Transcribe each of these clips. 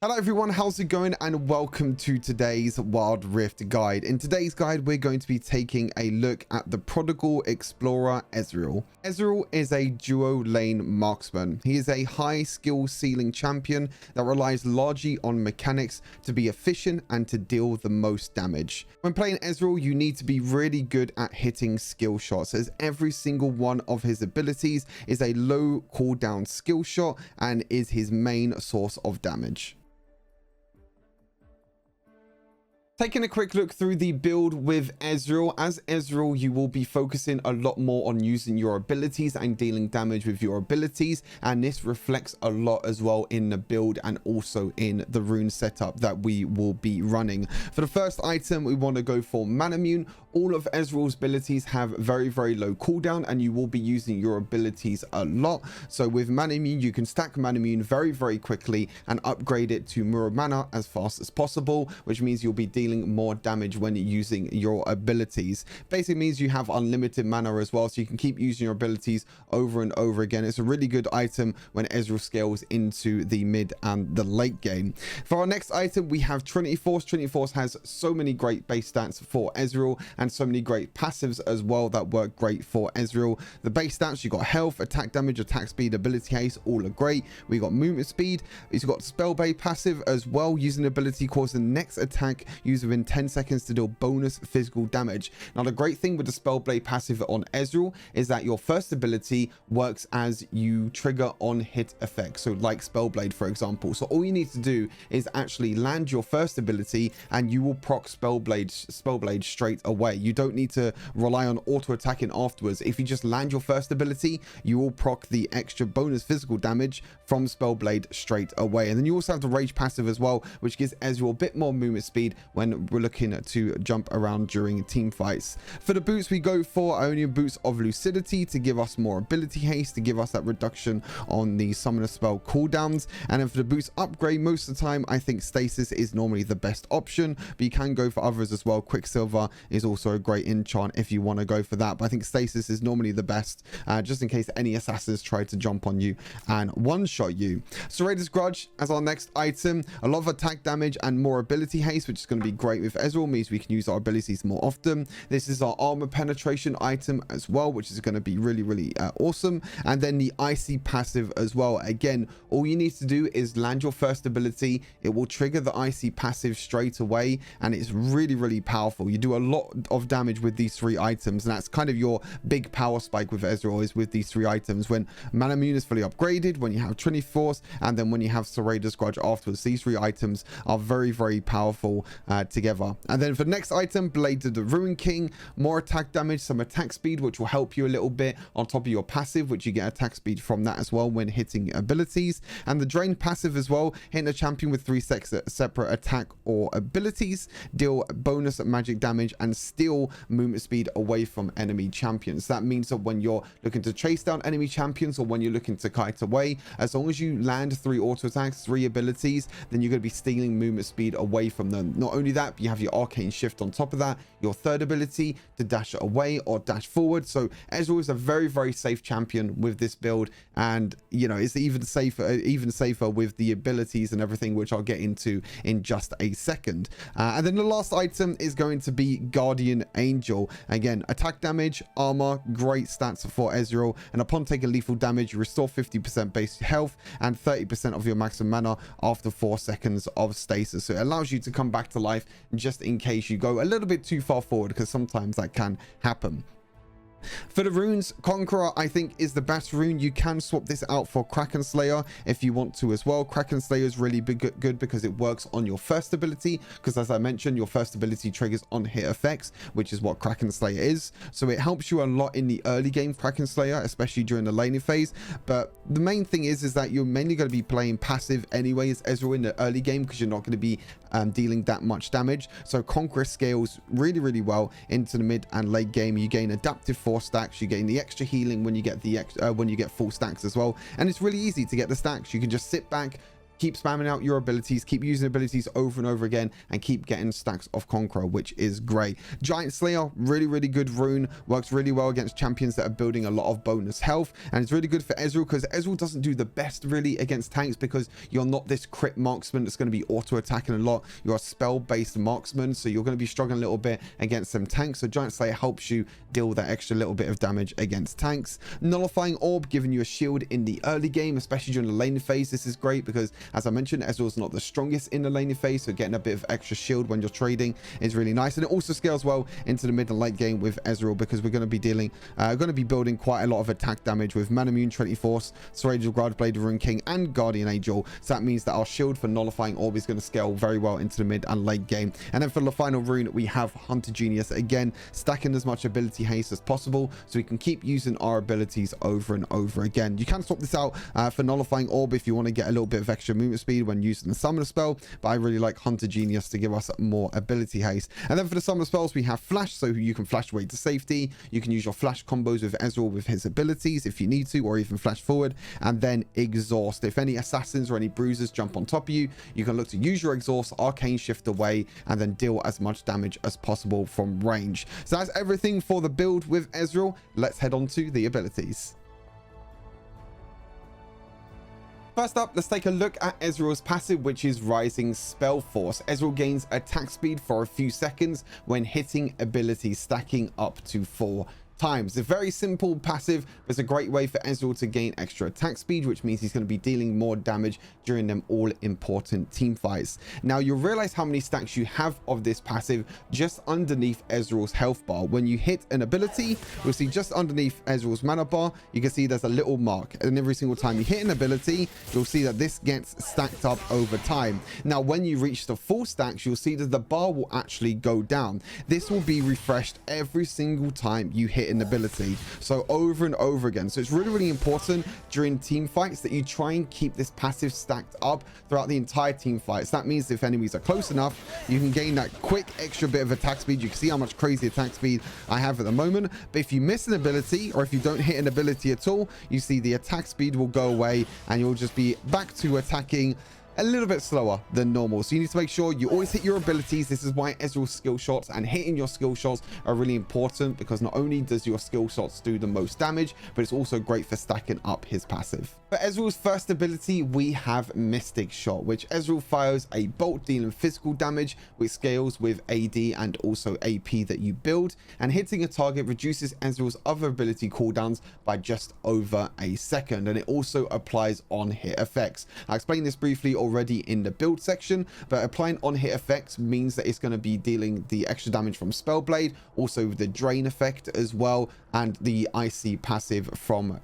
Hello everyone, how's it going, and welcome to today's Wild Rift guide. In today's guide, we're going to be taking a look at the Prodigal Explorer Ezreal. Ezreal is a duo lane marksman. He is a high skill ceiling champion that relies largely on mechanics to be efficient and to deal the most damage. When playing Ezreal, you need to be really good at hitting skill shots, as every single one of his abilities is a low cooldown skill shot and is his main source of damage. Taking a quick look through the build with Ezreal. As Ezreal, you will be focusing a lot more on using your abilities and dealing damage with your abilities, and this reflects a lot as well in the build and also in the rune setup that we will be running. For the first item, we want to go for Manamune. All of Ezreal's abilities have very low cooldown, and you will be using your abilities a lot. So with Manamune, you can stack Manamune very quickly and upgrade it to Mirror Mana as fast as possible, which means you'll be dealing more damage when using your abilities. Basically means you have unlimited mana as well, so you can keep using your abilities over and over again. It's a really good item when Ezreal scales into the mid and the late game. For our next item, we have Trinity Force. Trinity Force has so many great base stats for Ezreal and so many great passives as well that work great for Ezreal. The base stats, you got health, attack damage, attack speed, ability haste, all are great. We got movement speed. He's got Spellblade passive as well, using ability cause the next attack used within 10 seconds to deal bonus physical damage. Now, the great thing with the Spellblade passive on Ezreal is that your first ability works as you trigger on hit effects, so like Spellblade, for example. So all you need to do is actually land your first ability and you will proc Spellblade straight away. You don't need to rely on auto attacking afterwards. If you just land your first ability, you will proc the extra bonus physical damage from Spellblade straight away. And then you also have the Rage passive as well, which gives Ezreal a bit more movement speed when we're looking to jump around during team fights. For the boots, we go for Ionian Boots of Lucidity to give us more ability haste, to give us that reduction on the summoner spell cooldowns. And then for the boots upgrade, most of the time I think Stasis is normally the best option, but you can go for others as well. Quicksilver is also a great enchant if you want to go for that, but I think Stasis is normally the best, just in case any assassins try to jump on you and one-shot you. Serrated Grudge as our next item. A lot of attack damage and more ability haste, which is going to be great with Ezreal, means we can use our abilities more often. This is our armor penetration item as well, which is going to be really awesome. And then the icy passive as well. Again, all you need to do is land your first ability. It will trigger the icy passive straight away, and it's really powerful. You do a lot of damage with these three items, and that's kind of your big power spike with Ezreal, is with these three items. When Manamune is fully upgraded, when you have Trinity Force, and then when you have Serrated Grudge afterwards, these three items are very powerful together. And then for the next item, Blade of the Ruin King. More attack damage, some attack speed, which will help you a little bit on top of your passive, which you get attack speed from that as well when hitting abilities. And the Drain passive as well, hitting a champion with 3 separate attack or abilities, deal bonus magic damage and steal movement speed away from enemy champions. That means that when you're looking to chase down enemy champions, or when you're looking to kite away, as long as you land 3 auto attacks, 3 abilities, then you're going to be stealing movement speed away from them. Not only that, but you have your arcane shift on top of that, your third ability to dash away or dash forward. So Ezreal is a very safe champion with this build, and you know, it's even safer with the abilities and everything, which I'll get into in just a second. And then the last item is going to be Guardian Angel. Again, attack damage, armor, great stats for Ezreal, and upon taking lethal damage, you restore 50% base health and 30% of your maximum mana after 4 seconds of stasis. So it allows you to come back to life just in case you go a little bit too far forward, because sometimes that can happen. For the runes, Conqueror I think is the best rune. You can swap this out for Kraken Slayer if you want to as well. Kraken Slayer is really good because it works on your first ability, because as I mentioned, your first ability triggers on hit effects, which is what Kraken Slayer is. So it helps you a lot in the early game, Kraken Slayer, especially during the laning phase. But the main thing is that you're mainly going to be playing passive anyways, Ezreal, in the early game, because you're not going to be dealing that much damage. So Conqueror scales really well into the mid and late game. You gain adaptive force stacks, you gain the extra healing when you get the full stacks as well, and it's really easy to get the stacks. You can just sit back, keep spamming out your abilities, keep using abilities over and over again, and keep getting stacks of Conqueror, which is great. Giant Slayer, really good rune, works really well against champions that are building a lot of bonus health, and it's really good for Ezreal because Ezreal doesn't do the best really against tanks because you're not this crit marksman that's going to be auto attacking a lot. You're a spell based marksman, so you're going to be struggling a little bit against some tanks. So Giant Slayer helps you deal that extra little bit of damage against tanks. Nullifying Orb, giving you a shield in the early game, especially during the laning phase. This is great because, as I mentioned, Ezreal's not the strongest in the laning phase, so getting a bit of extra shield when you're trading is really nice. And it also scales well into the mid and late game with Ezreal because we're going to be building quite a lot of attack damage with Manamune, Trinity Force, Serage of Guardblade, Rune King, and Guardian Angel. So that means that our shield for Nullifying Orb is going to scale very well into the mid and late game. And then for the final rune, we have Hunter Genius, again stacking as much ability haste as possible so we can keep using our abilities over and over again. You can swap this out for Nullifying Orb if you want to get a little bit of extra movement speed when using the summoner spell, but I really like Hunter Genius to give us more ability haste. And then for the summoner spells, we have Flash, so you can flash away to safety. You can use your flash combos with Ezreal with his abilities if you need to, or even flash forward. And then Exhaust, if any assassins or any bruisers jump on top of you, you can look to use your Exhaust, Arcane Shift away, and then deal as much damage as possible from range. So that's everything for the build with Ezreal. Let's head on to the abilities. First up, let's take a look at Ezreal's passive, which is Rising Spell Force. Ezreal gains attack speed for a few seconds when hitting abilities, stacking up to 4 times. A very simple passive, but it's a great way for Ezreal to gain extra attack speed, which means he's going to be dealing more damage during them all important team fights. Now you'll realize how many stacks you have of this passive just underneath Ezreal's health bar. When you hit an ability, you'll see just underneath Ezreal's mana bar, you can see there's a little mark, and every single time you hit an ability, you'll see that this gets stacked up over time. Now when you reach the full stacks, you'll see that the bar will actually go down. This will be refreshed every single time you hit an ability, so over and over again. So it's really important during team fights that you try and keep this passive stacked up throughout the entire team fights. That means if enemies are close enough, you can gain that quick extra bit of attack speed. You can see how much crazy attack speed I have at the moment, but if you miss an ability or if you don't hit an ability at all, you see the attack speed will go away and you'll just be back to attacking a little bit slower than normal. So you need to make sure you always hit your abilities. This is why Ezreal's skill shots and hitting your skill shots are really important, because not only does your skill shots do the most damage, but it's also great for stacking up his passive. For Ezreal's first ability, we have Mystic Shot, which Ezreal fires a bolt dealing physical damage, which scales with AD and also AP that you build, and hitting a target reduces Ezreal's other ability cooldowns by just over a second, and it also applies on hit effects. I explained this briefly already in the build section, but applying on hit effects means that it's going to be dealing the extra damage from Spellblade, also the drain effect as well, and the icy passive from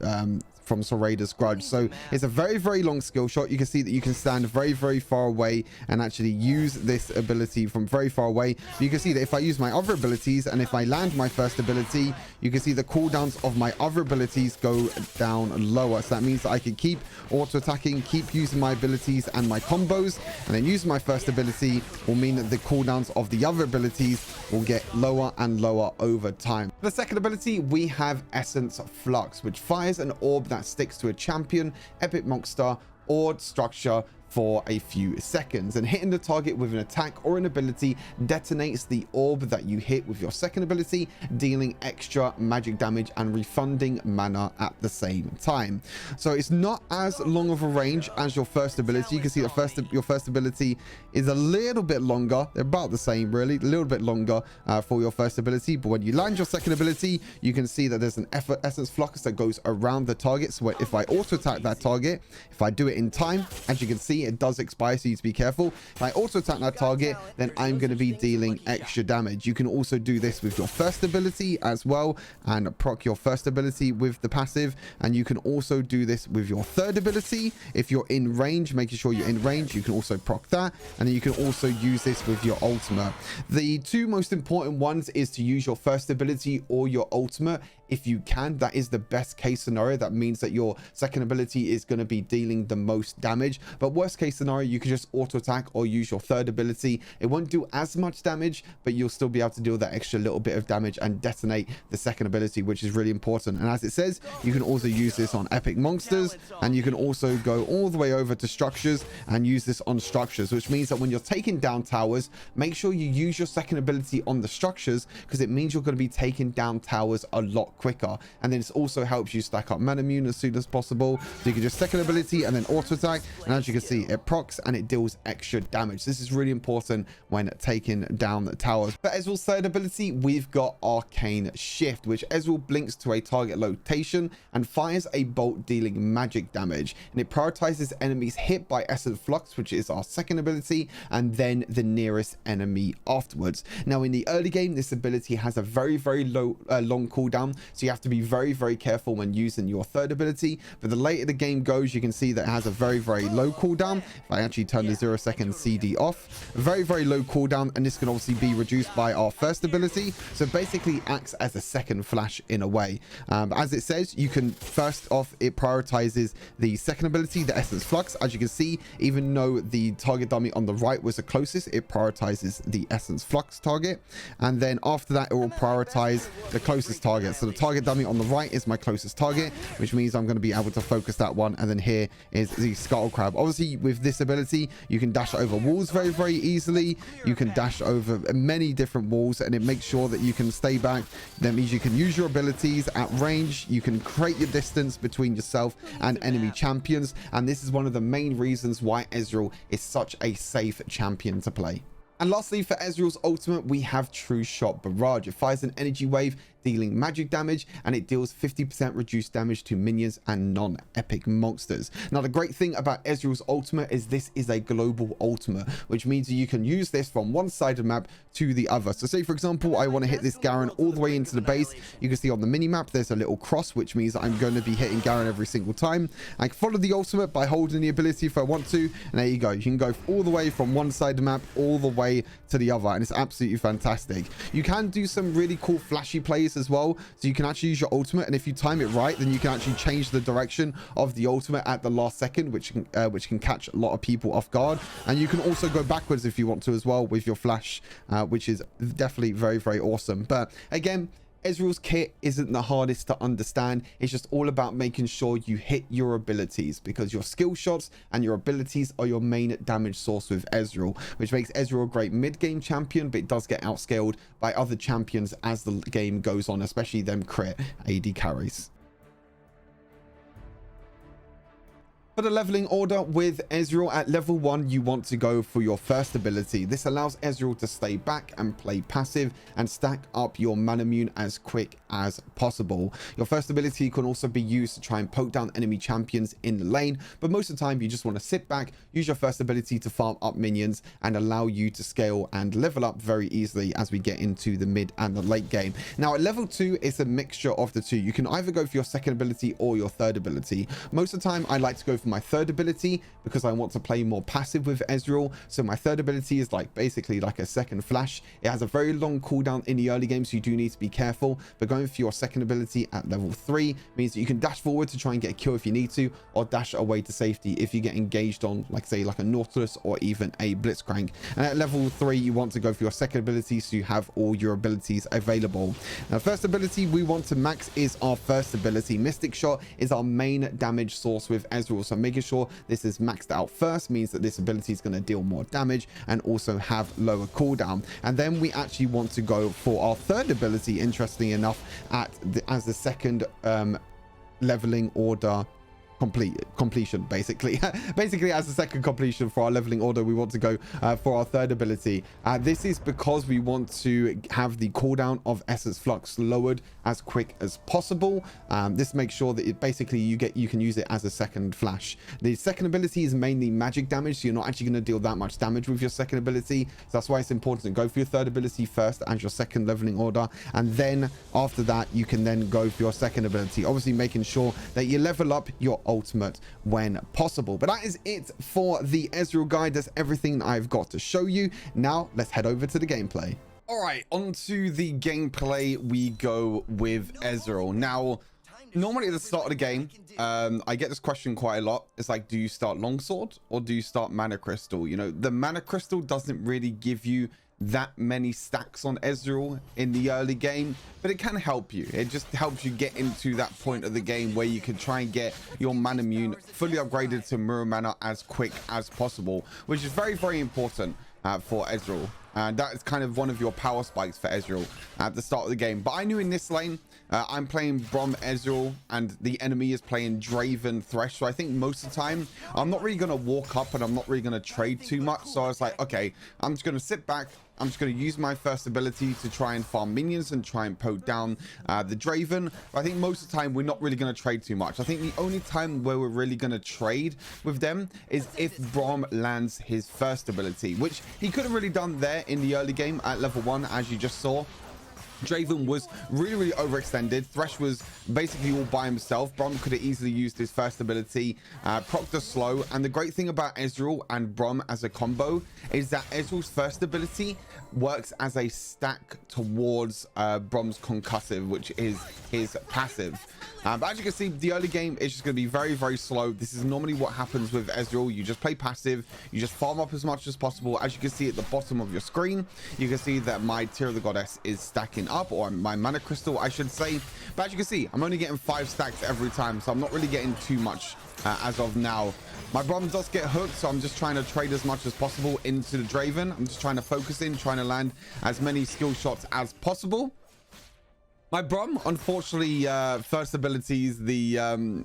Serada's Grudge. So it's a very long skill shot. You can see that you can stand very far away and actually use this ability from very far away. You can see that if I use my other abilities and if I land my first ability, you can see the cooldowns of my other abilities go down lower. So that means that I can keep auto attacking, keep using my abilities and my combos, and then using my first ability will mean that the cooldowns of the other abilities will get lower and lower over time. For the second ability, we have Essence Flux, which fires an orb that sticks to a champion, epic monster, or structure for a few seconds, and hitting the target with an attack or an ability detonates the orb that you hit with your second ability, dealing extra magic damage and refunding mana at the same time. So it's not as long of a range as your first ability. You can see that your first ability is a little bit longer. They're about the same really, a little bit longer for your first ability, but when you land your second ability, you can see that there's an Essence Flux that goes around the target. So if I auto attack that target, if I do it in time, as you can see, it does expire, so you need to be careful. If I auto attack that target, then I'm going to be dealing extra damage. You can also do this with your first ability as well, and proc your first ability with the passive, and you can also do this with your third ability. If you're in range, making sure you're in range, you can also proc that, and then you can also use this with your ultimate. The two most important ones is to use your first ability or your ultimate if you can. That is the best case scenario. That means that your second ability is going to be dealing the most damage. But worst case scenario, you can just auto attack or use your third ability. It won't do as much damage, but you'll still be able to deal that extra little bit of damage and detonate the second ability, which is really important. And as it says, you can also use this on epic monsters, and you can also go all the way over to structures and use this on structures, which means that when you're taking down towers, make sure you use your second ability on the structures, because it means you're going to be taking down towers a lot quicker. And then it also helps you stack up mana immune as soon as possible. So you can just second ability and then auto attack, and as you can see, it procs and it deals extra damage. This is really important when taking down the towers. For Ezreal's third ability, we've got Arcane Shift, which Ezreal blinks to a target location and fires a bolt dealing magic damage, and it prioritizes enemies hit by Essence Flux, which is our second ability, and then the nearest enemy afterwards. Now in the early game, this ability has a very long cooldown, so you have to be very careful when using your third ability. But the later the game goes, you can see that it has a very low cooldown. If I actually turn the 0-second CD off, very low cooldown, and this can obviously be reduced by our first ability, so basically acts as a second flash in a way. As it says, you can first off, it prioritizes the second ability, the Essence Flux. As you can see, even though the target dummy on the right was the closest, it prioritizes the Essence Flux target, and then after that it will prioritize the closest target. So the target dummy on the right is my closest target, which means I'm going to be able to focus that one. And then here is the Scuttle Crab. Obviously with this ability, you can dash over walls very easily. You can dash over many different walls, and it makes sure that you can stay back. That means you can use your abilities at range. You can create your distance between yourself and enemy champions, and this is one of the main reasons why Ezreal is such a safe champion to play. And lastly, for Ezreal's ultimate, we have True Shot Barrage. It fires an energy wave dealing magic damage, and it deals 50% reduced damage to minions and non-epic monsters. Now the great thing about Ezreal's ultimate is this is a global ultimate, which means you can use this from one side of the map to the other. So say for example, I want to hit this Garen all the way into the base. You can see on the mini map there's a little cross, which means that I'm going to be hitting Garen every single time. I can follow the ultimate by holding the ability if I want to, and there you go. You can go all the way from one side of the map all the way to the other, and it's absolutely fantastic. You can do some really cool flashy plays as well, so you can actually use your ultimate, and if you time it right, then you can actually change the direction of the ultimate at the last second, which can catch a lot of people off guard. And you can also go backwards if you want to as well with your flash, which is definitely very awesome. But again, Ezreal's kit isn't the hardest to understand. It's just all about making sure you hit your abilities, because your skill shots and your abilities are your main damage source with Ezreal, which makes Ezreal a great mid-game champion, but it does get outscaled by other champions as the game goes on, especially them crit AD carries. For the leveling order with Ezreal, at level 1 you want to go for your first ability. This allows Ezreal to stay back and play passive and stack up your mana immune as quick as possible. Your first ability can also be used to try and poke down enemy champions in the lane, but most of the time you just want to sit back, use your first ability to farm up minions and allow you to scale and level up very easily as we get into the mid and the late game. Now at level 2, it's a mixture of the two. You can either go for your second ability or your third ability. Most of the time I like to go for my third ability because I want to play more passive with Ezreal. So my third ability is basically like a second flash. It has a very long cooldown in the early game, so you do need to be careful. But going for your second ability at level 3 means that you can dash forward to try and get a kill if you need to, or dash away to safety if you get engaged on, say like a Nautilus or even a Blitzcrank. And at level 3 you want to go for your second ability, so you have all your abilities available. Now first ability we want to max is our first ability. Mystic Shot is our main damage source with Ezreal, so making sure this is maxed out first means that this ability is going to deal more damage and also have lower cooldown. And then we actually want to go for our third ability, interestingly enough, as the second leveling order completion, basically as a second completion for our leveling order. We want to go for our third ability. This is because we want to have the cooldown of Essence Flux lowered as quick as possible. This makes sure that it basically you can use it as a second flash. The second ability is mainly magic damage, so you're not actually going to deal that much damage with your second ability. So that's why it's important to go for your third ability first as your second leveling order, and then after that you can then go for your second ability, obviously making sure that you level up your ultimate when possible. But that is it for the Ezreal guide. That's everything I've got to show you. Now let's head over to the gameplay. All right, onto the gameplay we go with Ezreal. Now, normally at the start of the game, I get this question quite a lot. It's like, do you start Longsword or do you start Mana Crystal? You know, the Mana Crystal doesn't really give you that many stacks on Ezreal in the early game, but it can help you. It just helps you get into that point of the game where you can try and get your Mana Mune fully upgraded to Mirror Mana as quick as possible, which is very, very important for Ezreal. And that is kind of one of your power spikes for Ezreal at the start of the game. But I knew in this lane, I'm playing Braum Ezreal and the enemy is playing Draven Thresh. So I think most of the time, I'm not really going to walk up and I'm not really going to trade too much. So I was like, okay, I'm just going to sit back. I'm just going to use my first ability to try and farm minions and try and poke down the Draven. But I think most of the time, we're not really going to trade too much. I think the only time where we're really going to trade with them is if Braum lands his first ability, which he could have really done there in the early game at level 1, as you just saw. Draven was really, really overextended. Thresh was basically all by himself. Braum could have easily used his first ability, proc the slow. And the great thing about Ezreal and Braum as a combo is that Ezreal's first ability works as a stack towards Braum's concussive, which is his passive. But as you can see, the early game is just going to be very, very slow. This is normally what happens with Ezreal. You just play passive. You just farm up as much as possible. As you can see at the bottom of your screen, you can see that my Tear of the Goddess is stacking up, or my Mana Crystal, I should say. But as you can see, I'm only getting 5 stacks every time, so I'm not really getting too much as of now. My Braum does get hooked, so I'm just trying to trade as much as possible into the Draven. I'm just trying to focus in, trying to land as many skill shots as possible. My Braum, unfortunately, first ability is the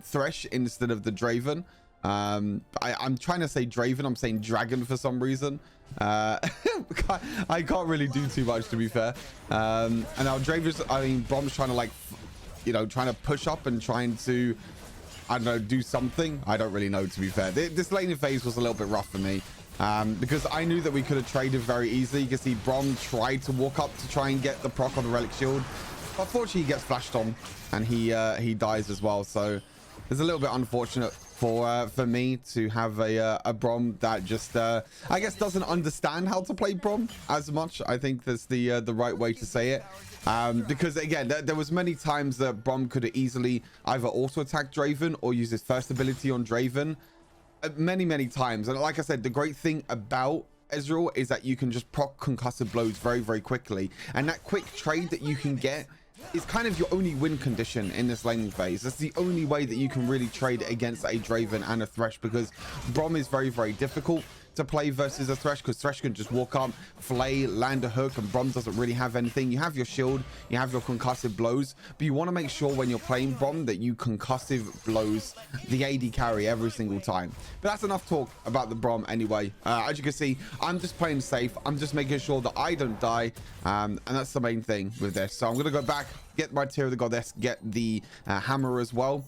Thresh instead of the Draven. I'm trying to say Draven, I'm saying Dragon for some reason. I can't really do too much, to be fair. And now Braum's trying to, like, you know, trying to push up and trying to, I don't know, do something. I don't really know, to be fair. This laning phase was a little bit rough for me. Because I knew that we could have traded very easily. You can see Braum tried to walk up to try and get the proc on the Relic Shield. But unfortunately, he gets flashed on and he dies as well. So it's a little bit unfortunate for me to have a Braum that just, I guess, doesn't understand how to play Braum as much. I think that's the right way to say it. Because again, there was many times that Braum could have easily either auto attack Draven or use his first ability on Draven. Many times. And like I said, the great thing about Ezreal is that you can just proc concussive blows very, very quickly. And that quick trade that you can get is kind of your only win condition in this laning phase. That's the only way that you can really trade against a Draven and a Thresh, because Braum is very, very difficult to play versus a Thresh, because Thresh can just walk up, flay, land a hook, and Braum doesn't really have anything. You have your shield, you have your concussive blows, but you want to make sure when you're playing Braum that you concussive blows the AD carry every single time. But that's enough talk about the Braum anyway. As you can see, I'm just playing safe. I'm just making sure that I don't die, and that's the main thing with this. So I'm going to go back, get my Tear of the Goddess, get the hammer as well.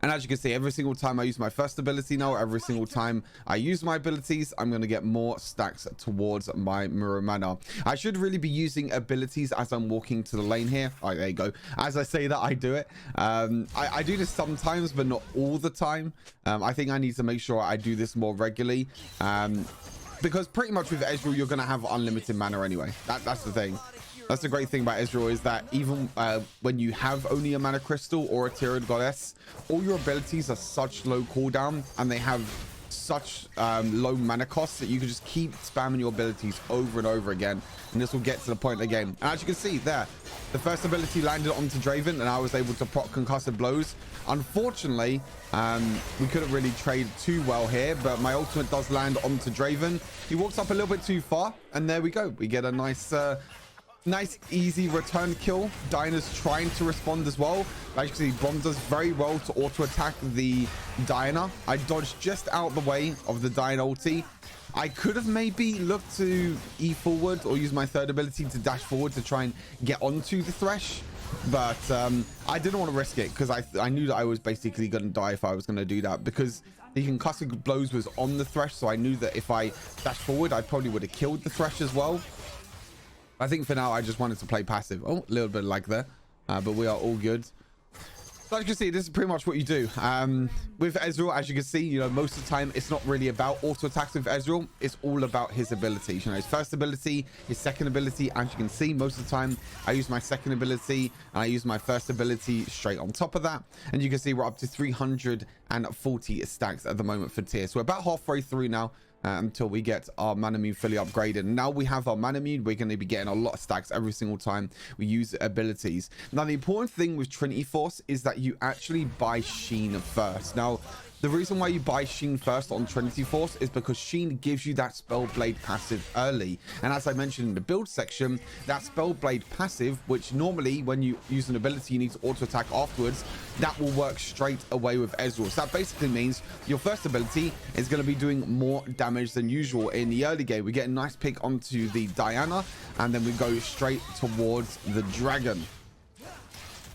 And as you can see, every single time I use my first ability now, every single time I use my abilities, I'm going to get more stacks towards my Mirror Mana. I should really be using abilities as I'm walking to the lane here. All right, there you go. As I say that, I do it. I do this sometimes, but not all the time. I think I need to make sure I do this more regularly. Because pretty much with Ezreal, you're going to have unlimited mana anyway. That's the thing. That's the great thing about Ezreal, is that even when you have only a Mana Crystal or a Tear of the Goddess, all your abilities are such low cooldown and they have such low mana costs that you can just keep spamming your abilities over and over again, and this will get to the point of the game. And as you can see there, the first ability landed onto Draven and I was able to proc concussive blows. Unfortunately, we couldn't really trade too well here, but my ultimate does land onto Draven. He walks up a little bit too far, and there we go. We get a nice easy return kill. Diana's trying to respond as well. As you can see, Braum does very well to auto attack the Diana. I dodged just out the way of the Diana ulti. I could have maybe looked to E forward or use my third ability to dash forward to try and get onto the Thresh, but I didn't want to risk it because I knew that I was basically going to die if I was going to do that, because the concussive blows was on the Thresh, so I knew that if I dashed forward, I probably would have killed the Thresh as well. I think for now, I just wanted to play passive. Oh, a little bit like that. But we are all good. So as you can see, this is pretty much what you do with Ezreal. As you can see, you know, most of the time it's not really about auto attacks with Ezreal. It's all about his abilities. You know, his first ability, his second ability. As you can see, most of the time I use my second ability and I use my first ability straight on top of that. And you can see we're up to 340 stacks at the moment for tier. So we're about halfway through now. Until we get our Manamune fully upgraded. Now we have our Manamune, we're going to be getting a lot of stacks every single time we use abilities. Now the important thing with Trinity Force is that you actually buy Sheen first. Now the reason why you buy Sheen first on Trinity Force is because Sheen gives you that Spellblade passive early. And as I mentioned in the build section, that Spellblade passive, which normally when you use an ability you need to auto attack afterwards, that will work straight away with Ezreal. So that basically means your first ability is going to be doing more damage than usual. In the early game, we get a nice pick onto the Diana, and then we go straight towards the Dragon.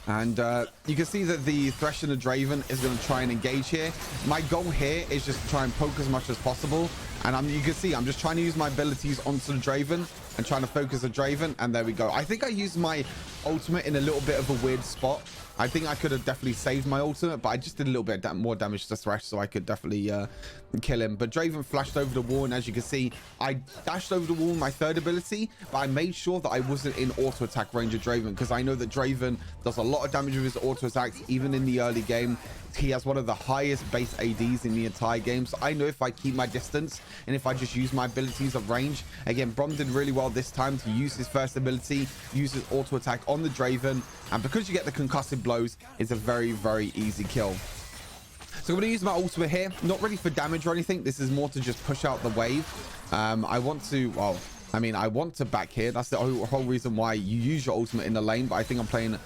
And you can see that the Thresh and the Draven is going to try and engage here. My goal here is just to try and poke as much as possible. And you can see I'm just trying to use my abilities onto the Draven and trying to focus the Draven. And there we go. I think I used my ultimate in a little bit of a weird spot. I think I could have definitely saved my ultimate, but I just did a little bit more damage to Thresh, so I could definitely kill him. But Draven flashed over the wall, and as you can see, I dashed over the wall with my third ability, but I made sure that I wasn't in auto attack range of Draven, because I know that Draven does a lot of damage with his auto attacks, even in the early game. He has one of the highest base ADs in the entire game, so I know if I keep my distance and if I just use my abilities at range. Again, Brom did really well this time to use his first ability, use his auto attack on the Draven, and because you get the concussive blows, it's a very, very easy kill. So I'm going to use my ultimate here, not really for damage or anything. This is more to just push out the wave. I want to back here. That's the whole reason why you use your ultimate in the lane, but I think I'm playing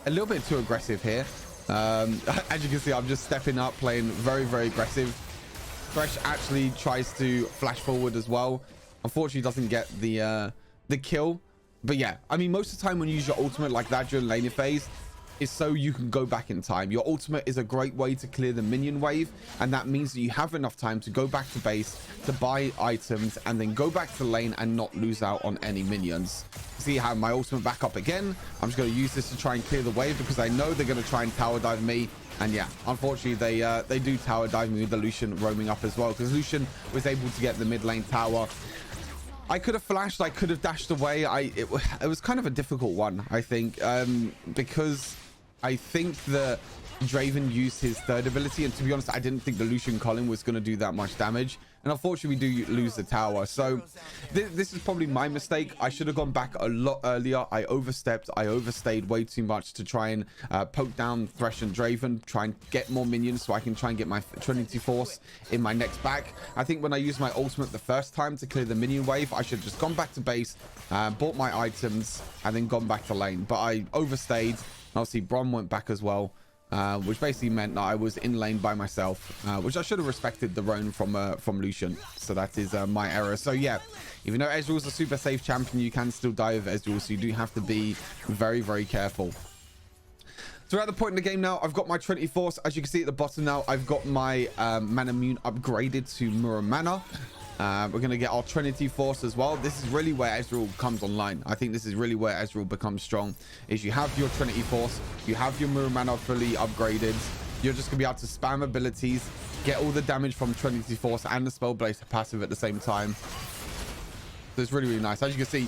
a little bit too aggressive here. As you can see, I'm just stepping up, playing very, very aggressive. Thresh actually tries to flash forward as well. Unfortunately, doesn't get the kill. But yeah, I mean, most of the time when you use your ultimate like that during laning phase, is so you can go back in time. Your ultimate is a great way to clear the minion wave, and that means that you have enough time to go back to base, to buy items, and then go back to the lane and not lose out on any minions. See how my ultimate back up again. I'm just going to use this to try and clear the wave, because I know they're going to try and tower dive me. And yeah, unfortunately they do tower dive me with the Lucian roaming up as well, because Lucian was able to get the mid lane tower. I could have flashed, I could have dashed away. It was kind of a difficult one, I think, because I think that Draven used his third ability, and to be honest, I didn't think the Lucian Colin was going to do that much damage, and unfortunately we do lose the tower. So this is probably my mistake. I should have gone back a lot earlier. I overstepped, I overstayed way too much to try and poke down Thresh and Draven, try and get more minions so I can try and get my Trinity Force in my next back. I think when I used my ultimate the first time to clear the minion wave, I should have just gone back to base, bought my items, and then gone back to lane. But I overstayed. Obviously Brom went back as well, which basically meant that I was in lane by myself, which I should have respected the roam from Lucian. So that is my error. So yeah, even though Ezreal's a super safe champion, you can still die with Ezreal, so you do have to be very, very careful. So at the point in the game now, I've got my Trinity Force. As you can see at the bottom now, I've got my Manamune upgraded to Muramana. We're going to get our Trinity Force as well. This is really where Ezreal comes online. I think this is really where Ezreal becomes strong, is you have your Trinity Force, you have your Muramana fully upgraded. You're just going to be able to spam abilities, get all the damage from Trinity Force and the Spellblade passive at the same time. So it's really, really nice. As you can see,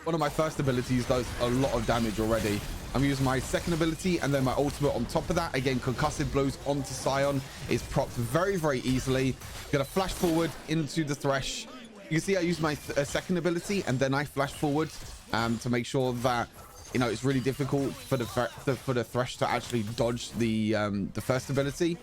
one of my first abilities does a lot of damage already. I'm using my second ability and then my ultimate on top of that. Again, concussive blows onto Sion is propped very, very easily. Gonna flash forward into the Thresh. You can see I use my second ability and then I flash forward to make sure that, you know, it's really difficult for the Thresh to actually dodge the first ability.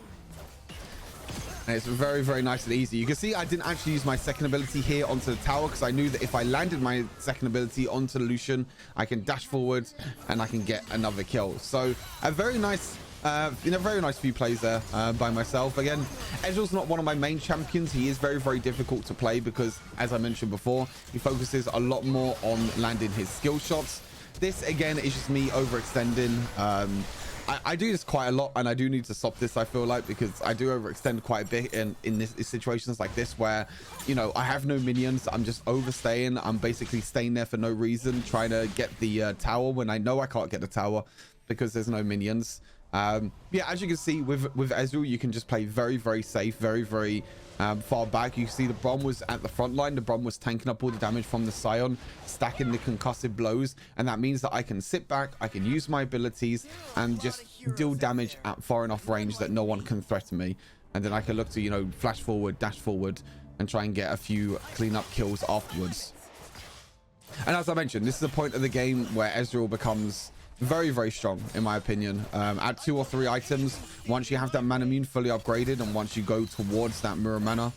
And it's very, very nice and easy. You can see I didn't actually use my second ability here onto the tower, because I knew that if I landed my second ability onto Lucian, I can dash forward and I can get another kill. So a very nice, very nice few plays there by myself. Again, Ezreal's not one of my main champions. He is very, very difficult to play because, as I mentioned before, he focuses a lot more on landing his skill shots. This, again, is just me overextending. I do this quite a lot, and I do need to stop this, I feel like, because I do overextend quite a bit in situations like this where, you know, I have no minions. I'm just overstaying. I'm basically staying there for no reason, trying to get the tower when I know I can't get the tower because there's no minions. Yeah, as you can see with Ezreal, you can just play very, very safe, very far back. You can see the Brom was at the front line. The Brom was tanking up all the damage from the Scion, stacking the concussive blows, and that means that I can sit back, I can use my abilities and just deal damage at far enough range that no one can threaten me. And then I can look to, you know, flash forward, dash forward, and try and get a few cleanup kills afterwards. And as I mentioned, this is a point of the game where Ezreal becomes very strong, in my opinion. At 2 or 3 items, once you have that mana immune fully upgraded, and once you go towards that mirror mana,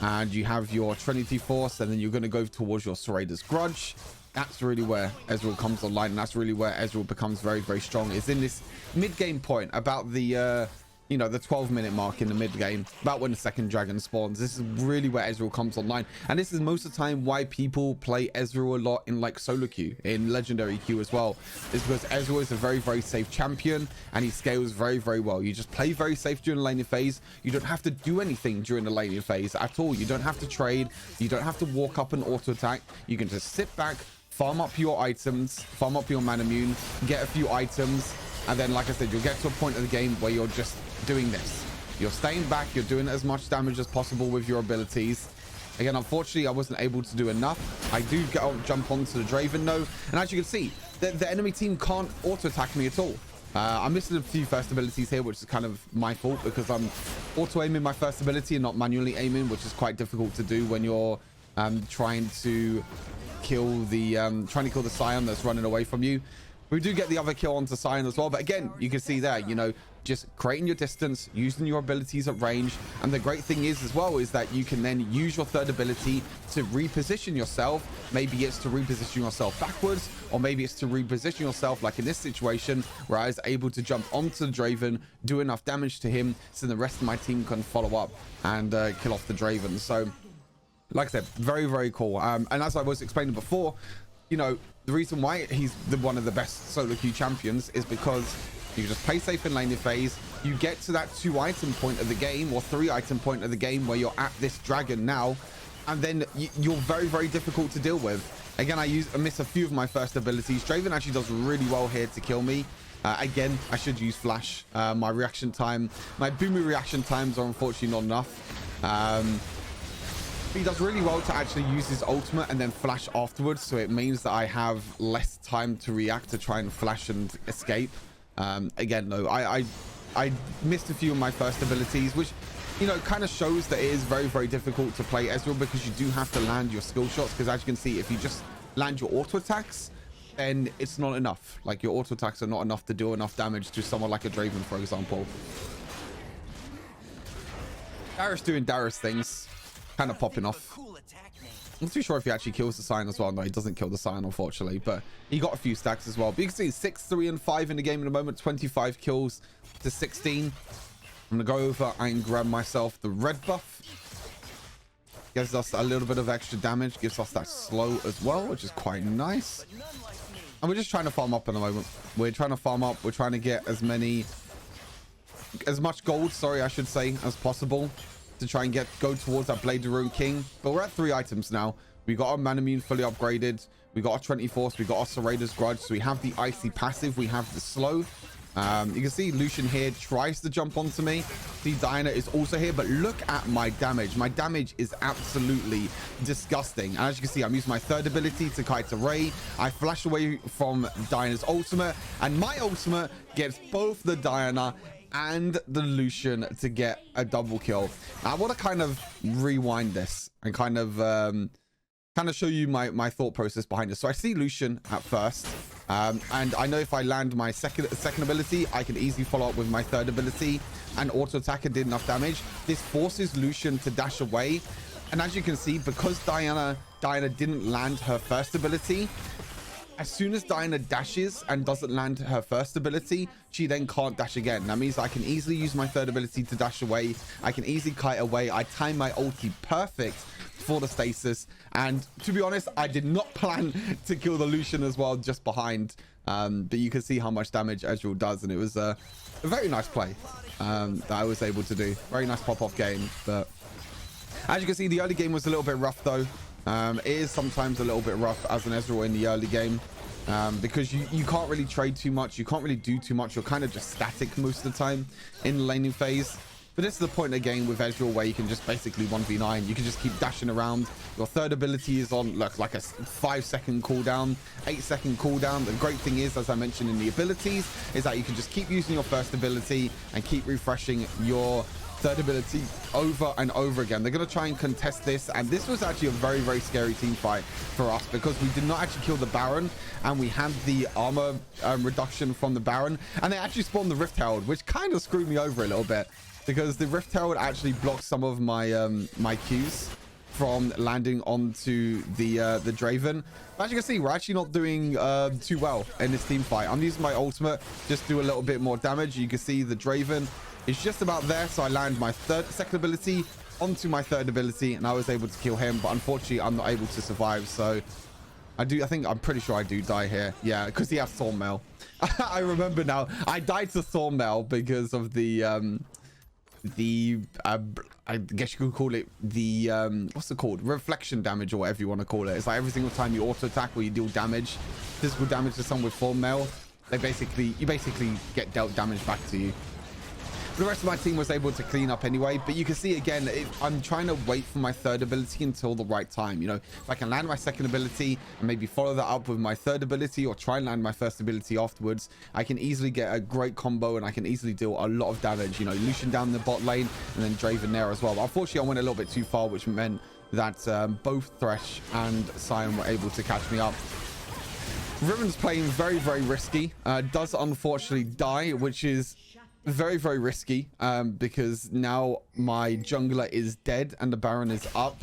and you have your Trinity Force, and then you're going to go towards your Serrator's Grudge, that's really where Ezreal comes online, and that's really where Ezreal becomes very strong. It's in this mid-game point, about the you know, the 12-minute mark in the mid game, about when the second dragon spawns. This is really where Ezreal comes online, and this is most of the time why people play Ezreal a lot in like solo queue, in legendary queue as well, is because Ezreal is a very safe champion, and he scales very well. You just play very safe during the laning phase. You don't have to do anything during the laning phase at all. You don't have to trade, you don't have to walk up and auto attack. You can just sit back, farm up your items, farm up your mana immune, get a few items, and then, like I said, you'll get to a point of the game where you're just doing this. You're staying back, you're doing as much damage as possible with your abilities. Again, unfortunately, I wasn't able to do enough. I do jump onto the Draven though, and as you can see, the enemy team can't auto attack me at all. I'm missing a few first abilities here, which is kind of my fault, because I'm auto aiming my first ability and not manually aiming, which is quite difficult to do when you're trying to kill the Scion that's running away from you. We do get the other kill onto Scion as well, but again, you can see there, you know, just creating your distance, using your abilities at range. And the great thing is as well is that you can then use your third ability to reposition yourself. Maybe it's to reposition yourself backwards, or maybe it's to reposition yourself, like in this situation where I was able to jump onto the Draven, do enough damage to him so the rest of my team can follow up and kill off the Draven. So like I said, very cool. And as I was explaining before, you know, the reason why he's one of the best solo queue champions is because you just play safe in laning phase. You get to that 2-item point of the game, or 3-item point of the game, where you're at this dragon now, and then you're very difficult to deal with. Again, I miss a few of my first abilities. Draven actually does really well here to kill me. Again, I should use flash. My reaction time, my boomy reaction times are unfortunately not enough. He does really well to actually use his ultimate and then flash afterwards, so it means that I have less time to react to try and flash and escape. Again, though, I missed a few of my first abilities, which, you know, kind of shows that it is very difficult to play Ezreal, because you do have to land your skill shots, because as you can see, if you just land your auto attacks, then it's not enough. Like, your auto attacks are not enough to do enough damage to someone like a Draven, for example. Darius doing Darius things, kind of popping off. I'm not too sure if he actually kills the Scion as well. No, he doesn't kill the Scion, unfortunately, but he got a few stacks as well. But you can see 6, 3, and 5 in the game in a moment. 25 kills to 16. I'm gonna go over and grab myself the red buff. Gives us a little bit of extra damage, gives us that slow as well, which is quite nice. And we're just trying to farm up in the moment. We're trying to farm up. We're trying to get as much gold, sorry, I should say, as possible, to try and go towards that Blade of Ruin King. But we're at 3 items now. We got our mana immune fully upgraded. We got our Trinity Force. We got our Serrator's Grudge. So we have the icy passive. We have the slow. You can see Lucian here tries to jump onto me. See, Diana is also here, but look at my damage. My damage is absolutely disgusting. And as you can see, I'm using my third ability to kite a ray. I flash away from Diana's ultimate, and my ultimate gets both the Diana and the Lucian to get a double kill. I want to kind of rewind this and kind of show you my thought process behind this. So I see Lucian at first, and I know if I land my second ability, I can easily follow up with my third ability and auto attack and did enough damage. This forces Lucian to dash away, and as you can see, because Diana didn't land her first ability, as soon as Diana dashes and doesn't land her first ability, she then can't dash again. That means I can easily use my third ability to dash away. I can easily kite away. I time my ulti perfect for the stasis. And to be honest, I did not plan to kill the Lucian as well, just behind. But you can see how much damage Ezreal does. And it was a very nice play that I was able to do. Very nice pop-off game. But as you can see, the early game was a little bit rough, though. It is sometimes a little bit rough as an Ezreal in the early game. because you can't really trade too much. You can't really do too much. You're kind of just static most of the time in the laning phase. But this is the point of the game with Ezreal where you can just basically 1v9. You can just keep dashing around. Your third ability is on like a 5-second cooldown, 8-second cooldown. The great thing is, as I mentioned in the abilities, is that you can just keep using your first ability and keep refreshing your third ability over and over again. They're going to try and contest this, and this was actually a very, very scary team fight for us because we did not actually kill the Baron, and we had the armor reduction from the Baron, and they actually spawned the Rift Herald, which kind of screwed me over a little bit because the Rift Herald actually blocked some of my my Qs from landing onto the Draven. As you can see, we're actually not doing too well in this team fight. I'm using my ultimate just to do a little bit more damage. You can see the Draven is just about there, so I land my second ability onto my third ability, and I was able to kill him, but unfortunately I'm not able to survive. So I'm pretty sure I do die here. Yeah, because he has Thornmail. I remember now, I died to Thornmail because of the I guess you could call it the what's it called, reflection damage, or whatever you want to call it. It's like every single time you auto attack or you deal damage, physical damage to someone with Thornmail, you basically get dealt damage back to you. The rest of my team was able to clean up anyway, but you can see again, I'm trying to wait for my third ability until the right time. You know, if I can land my second ability and maybe follow that up with my third ability, or try and land my first ability afterwards, I can easily get a great combo and I can easily deal a lot of damage. You know, Lucian down the bot lane and then Draven there as well. But unfortunately, I went a little bit too far, which meant that both Thresh and Sion were able to catch me up. Riven's playing very, very risky. Does unfortunately die, which is very, very risky, because now my jungler is dead and the Baron is up.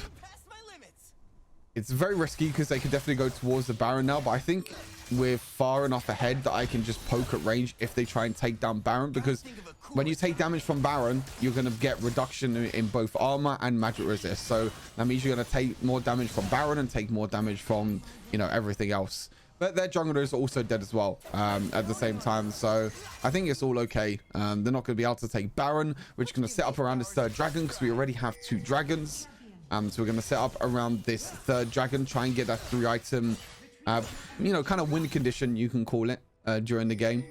It's very risky because they could definitely go towards the Baron now, but I think we're far enough ahead that I can just poke at range if they try and take down Baron, because when you take damage from Baron, you're going to get reduction in both armor and magic resist. So that means you're going to take more damage from Baron and take more damage from, you know, everything else. But their jungler is also dead as well at the same time. So I think it's all okay. They're not going to be able to take Baron. We're just going to set up around this third dragon because we already have 2 dragons. So we're going to set up around this third dragon, try and get that 3-item, you know, kind of win condition, you can call it, during the game.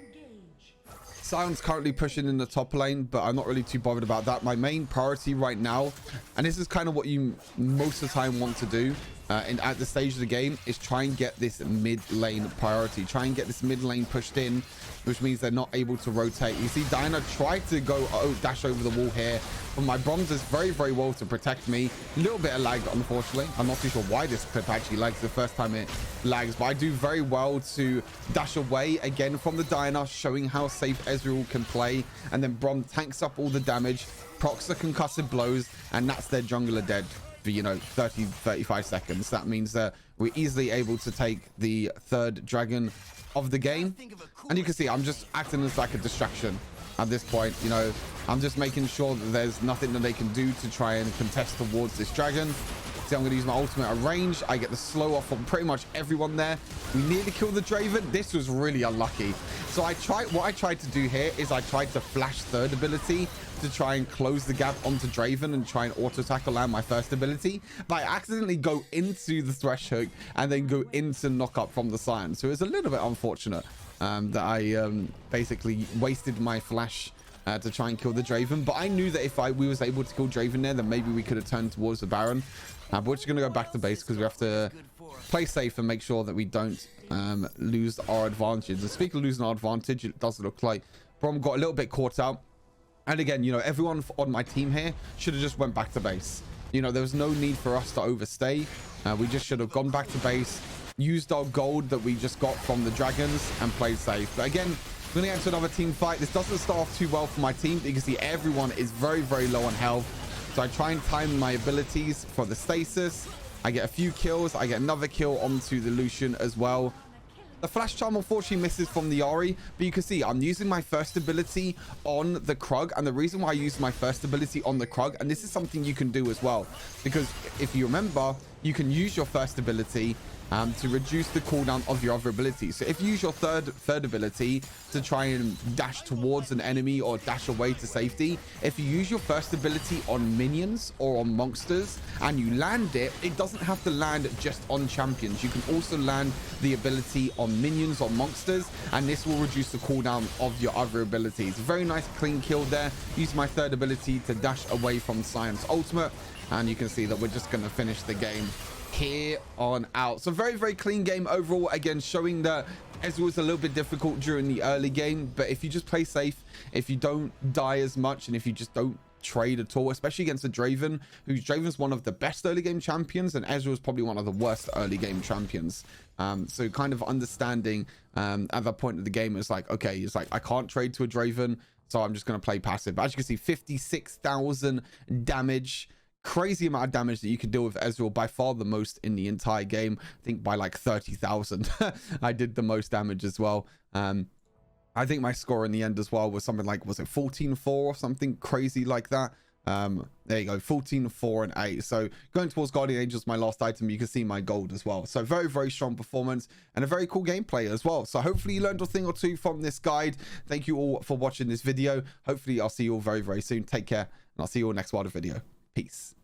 Sion's currently pushing in the top lane, but I'm not really too bothered about that. My main priority right now, and this is kind of what you most of the time want to do, and at the stage of the game, is try and get this mid lane priority. Try and get this mid lane pushed in, which means they're not able to rotate. You see Diana tried to go dash over the wall here, but my bronze is very, very well to protect me. A little bit of lag, unfortunately. I'm not too sure why this clip actually lags the first time it lags, but I do very well to dash away again from the Diana, showing how safe Ezreal can play, and then Brom tanks up all the damage, procs the concussive blows, and that's their jungler dead for, you know, 30-35 seconds. That means that we're easily able to take the third dragon of the game, and you can see I'm just acting as like a distraction at this point. You know, I'm just making sure that there's nothing that they can do to try and contest towards this dragon. See, I'm going to use my ultimate at range. I get the slow off on pretty much everyone there. We nearly killed the Draven. This was really unlucky. So what I tried to do here is I tried to flash third ability to try and close the gap onto Draven and try and auto tackle land my first ability, but I accidentally go into the Thresh hook and then go into knock up from the Sion. So it's a little bit unfortunate that I basically wasted my flash to try and kill the Draven. But I knew that if we was able to kill Draven there, then maybe we could have turned towards the Baron. But we're just going to go back to base because we have to play safe and make sure that we don't lose our advantage. And speaking of losing our advantage, it does look like Brom got a little bit caught out. And again, you know, everyone on my team here should have just went back to base. You know, there was no need for us to overstay. We just should have gone back to base, used our gold that we just got from the dragons, and played safe. But again, we're going to get into another team fight. This doesn't start off too well for my team. You can see everyone is very, very low on health. So I try and time my abilities for the stasis. I get a few kills. I get another kill onto the Lucian as well. The flash charm unfortunately misses from the Ahri, but you can see I'm using my first ability on the Krug, and the reason why I use my first ability on the Krug, and this is something you can do as well, because if you remember, you can use your first ability to reduce the cooldown of your other abilities. So if you use your third ability to try and dash towards an enemy or dash away to safety, if you use your first ability on minions or on monsters and you land it, it doesn't have to land just on champions. You can also land the ability on minions or monsters, and this will reduce the cooldown of your other abilities. Very nice clean kill there. Use my third ability to dash away from Science ultimate, and you can see that we're just going to finish the game here on out. So very clean game overall. Again, showing that Ezreal was a little bit difficult during the early game, but if you just play safe, if you don't die as much, and if you just don't trade at all, especially against a Draven, who's Draven's one of the best early game champions, and Ezreal is probably one of the worst early game champions. So kind of understanding at that point of the game, it's like, okay, it's like I can't trade to a Draven, so I'm just going to play passive. But as you can see, 56,000 damage. Crazy amount of damage that you can deal with Ezreal, by far the most in the entire game. I think by like 30,000 I did the most damage as well. I think my score in the end as well was something like, was it 14-4 or something crazy like that? There you go, 14, 4 and 8. So going towards Guardian Angels, my last item, you can see my gold as well. So very strong performance and a very cool gameplay as well. So hopefully you learned a thing or two from this guide. Thank you all for watching this video. Hopefully I'll see you all very soon. Take care, and I'll see you all next wild video. Peace.